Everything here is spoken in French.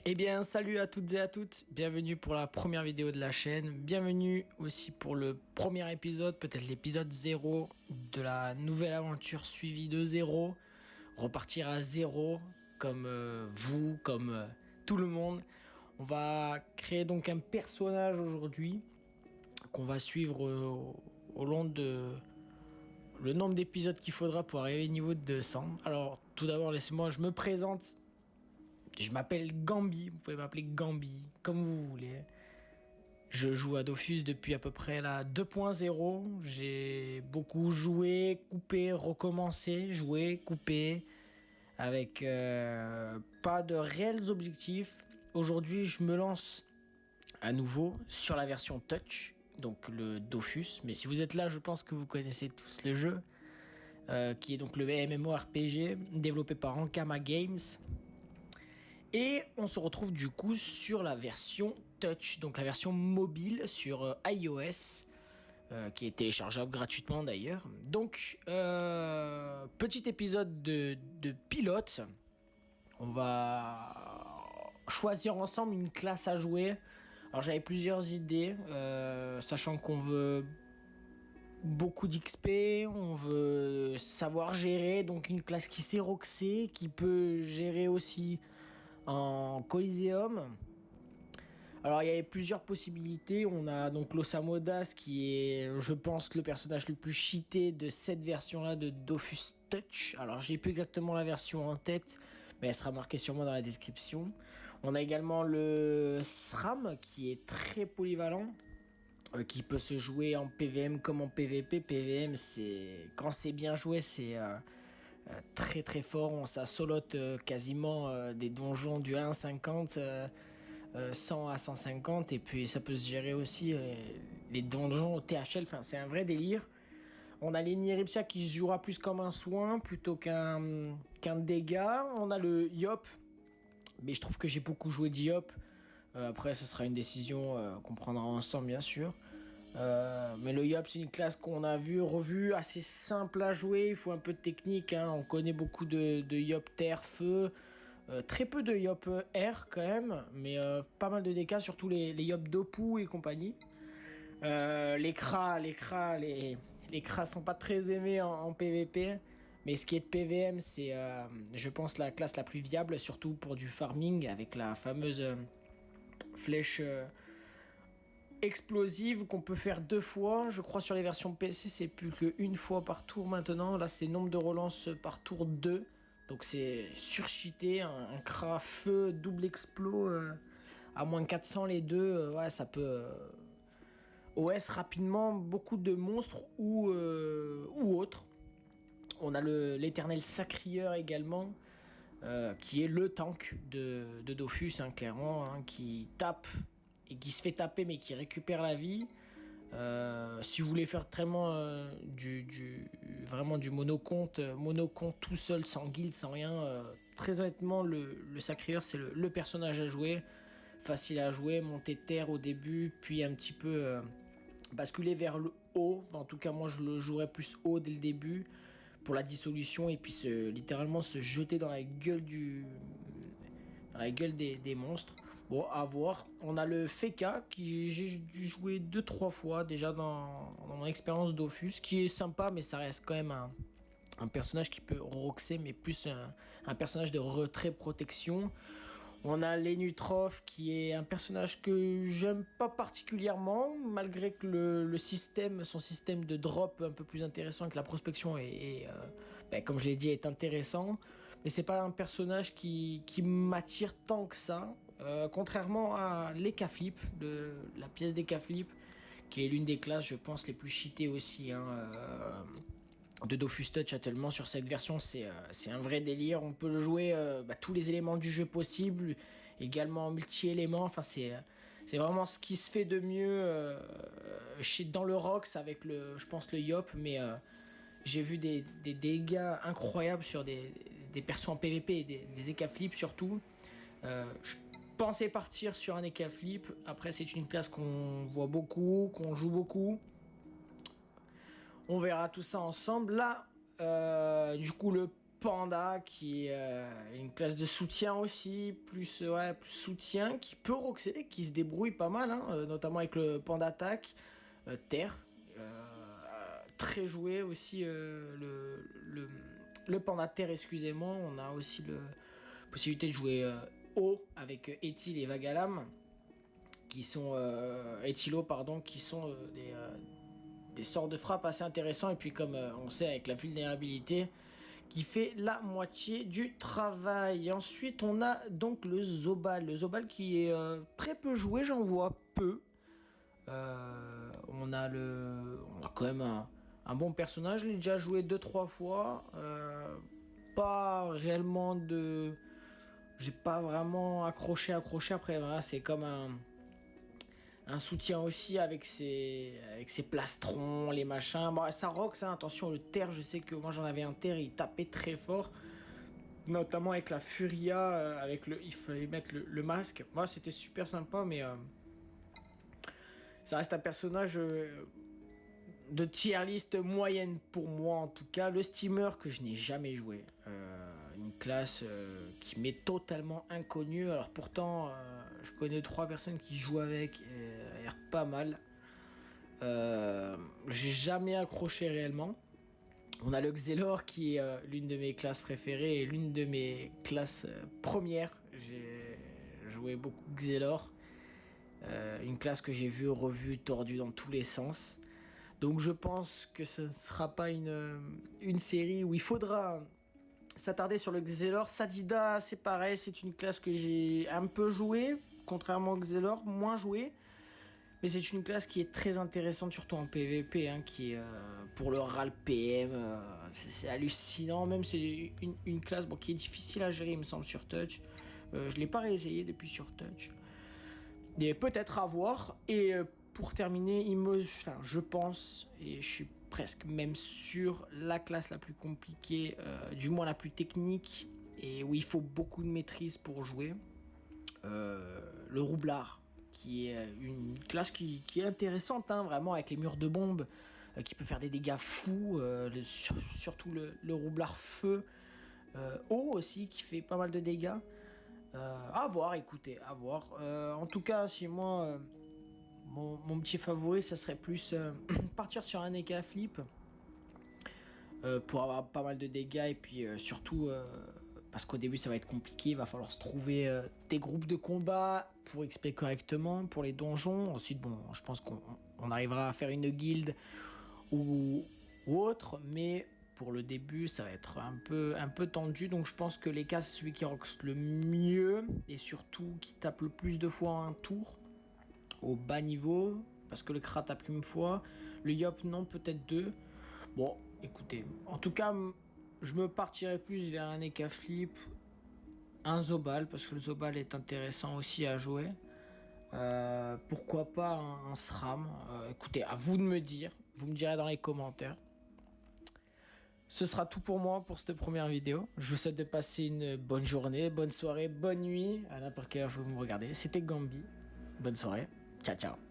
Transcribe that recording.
Eh bien, salut à toutes et à toutes, bienvenue pour la première vidéo de la chaîne, bienvenue aussi pour le premier épisode, peut-être l'épisode 0 de la nouvelle aventure suivie de 0, repartir à 0, comme vous, comme tout le monde. On va créer donc un personnage aujourd'hui, qu'on va suivre au long de le nombre d'épisodes qu'il faudra pour arriver au niveau de 200. Alors, tout d'abord, laissez-moi, je me présente. Je m'appelle Gambi, vous pouvez m'appeler Gambi, comme vous voulez. Je joue à Dofus depuis à peu près la 2.0. J'ai beaucoup joué, coupé, recommencé, joué, coupé, avec pas de réels objectifs. Aujourd'hui, je me lance à nouveau sur la version Touch, donc le Dofus. Mais si vous êtes là, je pense que vous connaissez tous le jeu, qui est donc le MMORPG développé par Ankama Games. Et on se retrouve du coup sur la version Touch, donc la version mobile sur iOS, qui est téléchargeable gratuitement d'ailleurs. Donc, petit épisode de pilote. On va choisir ensemble une classe à jouer. Alors j'avais plusieurs idées, sachant qu'on veut beaucoup d'XP, on veut savoir gérer, donc une classe qui sait roxer, qui peut gérer aussi en Coliseum. Alors il y avait plusieurs possibilités. On a donc Losamodas qui est, je pense, le personnage le plus cheaté de cette version là de Dofus Touch. Alors j'ai plus exactement la version en tête, mais elle sera marquée sûrement dans la description. On a également le SRAM qui est très polyvalent, qui peut se jouer en PVM comme en PVP. PVM, c'est quand c'est bien joué, c'est très très fort. Ça solote quasiment des donjons du 1,50, 100 à 150, et puis ça peut se gérer aussi les donjons au THL. Enfin, c'est un vrai délire. On a l'Eniripsia qui se jouera plus comme un soin plutôt qu'un dégât. On a le Yop, mais je trouve que j'ai beaucoup joué de Yop. Après, ce sera une décision qu'on prendra ensemble, bien sûr. Mais le Yop, c'est une classe qu'on a revue, assez simple à jouer. Il faut un peu de technique, hein. On connaît beaucoup de Yop terre, feu. Très peu de Yop air quand même, mais pas mal de dégâts, surtout les Yop Dopu et compagnie. Les Kras sont pas très aimés en PVP. Mais ce qui est de PVM, c'est, je pense, la classe la plus viable, surtout pour du farming, avec la fameuse flèche explosive qu'on peut faire 2 fois. Je crois sur les versions PC, c'est plus qu'une fois par tour maintenant. Là, c'est nombre de relances par tour 2. Donc c'est surcheaté, un Kra feu, double explos, à moins 400 les deux. Ouais, ça peut OS rapidement beaucoup de monstres ou autres. On a l'éternel sacrieur également, qui est le tank de Dofus, hein, clairement, hein, qui tape et qui se fait taper mais qui récupère la vie. Si vous voulez faire vraiment vraiment du monocompte tout seul, sans guild, sans rien, très honnêtement, le sacrieur, c'est le personnage à jouer. Facile à jouer, monter terre au début, puis un petit peu basculer vers le haut. En tout cas, moi, je le jouerais plus haut dès le début pour la dissolution, et puis littéralement se jeter dans la gueule des monstres. Bon, à voir. On a le Feka qui j'ai joué 2-3 fois déjà dans mon expérience Dofus, qui est sympa, mais ça reste quand même un personnage qui peut roxer, mais plus un personnage de retrait protection. On a Lenutroph qui est un personnage que j'aime pas particulièrement, malgré que son système de drop un peu plus intéressant, et que la prospection comme je l'ai dit, est intéressant. Mais c'est pas un personnage qui m'attire tant que ça. Contrairement à l'Ekaflip, la pièce d'Ekaflip, qui est l'une des classes, je pense, les plus cheatées aussi, hein, de Dofus Touch actuellement. Sur cette version, c'est un vrai délire. On peut le jouer tous les éléments du jeu possibles, également multi-éléments. Enfin, c'est vraiment ce qui se fait de mieux dans le Rox avec je pense le Yop, mais j'ai vu des dégâts incroyables sur des persos en PVP, des Ekaflip surtout. Je pensais partir sur un Ekaflip. Après, c'est une classe qu'on voit beaucoup, qu'on joue beaucoup. On verra tout ça ensemble. Là, du coup, le Panda qui est une classe de soutien aussi, plus soutien, qui peut roxer, qui se débrouille pas mal, hein, notamment avec le Panda Attack, Terre, très joué aussi le Panda Terre, excusez-moi. On a aussi la possibilité de jouer haut avec Ethil et Vagalam, qui sont Ethilo, pardon, qui sont des sorts de frappe assez intéressants. Et puis comme on sait, avec la vulnérabilité qui fait la moitié du travail. Et ensuite, on a donc le Zobal. Le Zobal qui est très peu joué, j'en vois peu. On a quand même un bon personnage. Je l'ai déjà joué 2-3 fois. Pas réellement de... J'ai pas vraiment accroché. Après, voilà, c'est comme un soutien aussi avec ses plastrons, les machins. Bon, ça rock, ça, attention, le terre, je sais que moi j'en avais un terre, il tapait très fort. Notamment avec la Furia, il fallait mettre le masque. Moi, c'était super sympa, mais ça reste un personnage de tier list moyenne pour moi, en tout cas. Le Steamer, que je n'ai jamais joué. Une classe qui m'est totalement inconnue. Alors pourtant, je connais 3 personnes qui jouent avec, et elle a l'air pas mal. J'ai jamais accroché réellement. On a le Xelor qui est l'une de mes classes préférées et l'une de mes classes premières. J'ai joué beaucoup Xelor. Une classe que j'ai vue, revue, tordue dans tous les sens. Donc je pense que ce ne sera pas une série où il faudra s'attarder sur le Xelor. Sadida, c'est pareil, c'est une classe que j'ai un peu jouée, contrairement au Xelor, moins jouée. Mais c'est une classe qui est très intéressante, surtout en PvP, hein, qui est pour le RAL PM, c'est hallucinant. Même c'est une classe qui est difficile à gérer, il me semble, sur Touch. Je ne l'ai pas réessayé depuis sur Touch. Et peut-être à voir. Et pour terminer, je pense, et je suis presque même sûr, la classe la plus compliquée, du moins la plus technique, et où il faut beaucoup de maîtrise pour jouer, le Roublard, qui est une classe qui est intéressante, hein, vraiment, avec les murs de bombes, qui peut faire des dégâts fous, surtout le Roublard feu, eau aussi, qui fait pas mal de dégâts. À voir, écoutez, à voir. En tout cas, si moi, mon petit favori, ça serait plus partir sur un Eka Flip pour avoir pas mal de dégâts et puis surtout parce qu'au début ça va être compliqué, il va falloir se trouver des groupes de combat pour XP correctement pour les donjons. Ensuite, bon, je pense qu'on arrivera à faire une guilde ou autre, mais pour le début ça va être un peu tendu. Donc je pense que l'Eka, c'est celui qui roxe le mieux et surtout qui tape le plus de fois un tour au bas niveau, parce que le Krat tape une fois, le Yop non, peut-être 2. Bon, écoutez, en tout cas, je me partirais plus vers un Eka Flip, un Zobal, parce que le Zobal est intéressant aussi à jouer. Pourquoi pas un SRAM. Écoutez, à vous de me dire, vous me direz dans les commentaires. Ce sera tout pour moi pour cette première vidéo. Je vous souhaite de passer une bonne journée, bonne soirée, bonne nuit, à n'importe quelle heure vous me regardez. C'était Gambi. Bonne soirée. Ciao, ciao.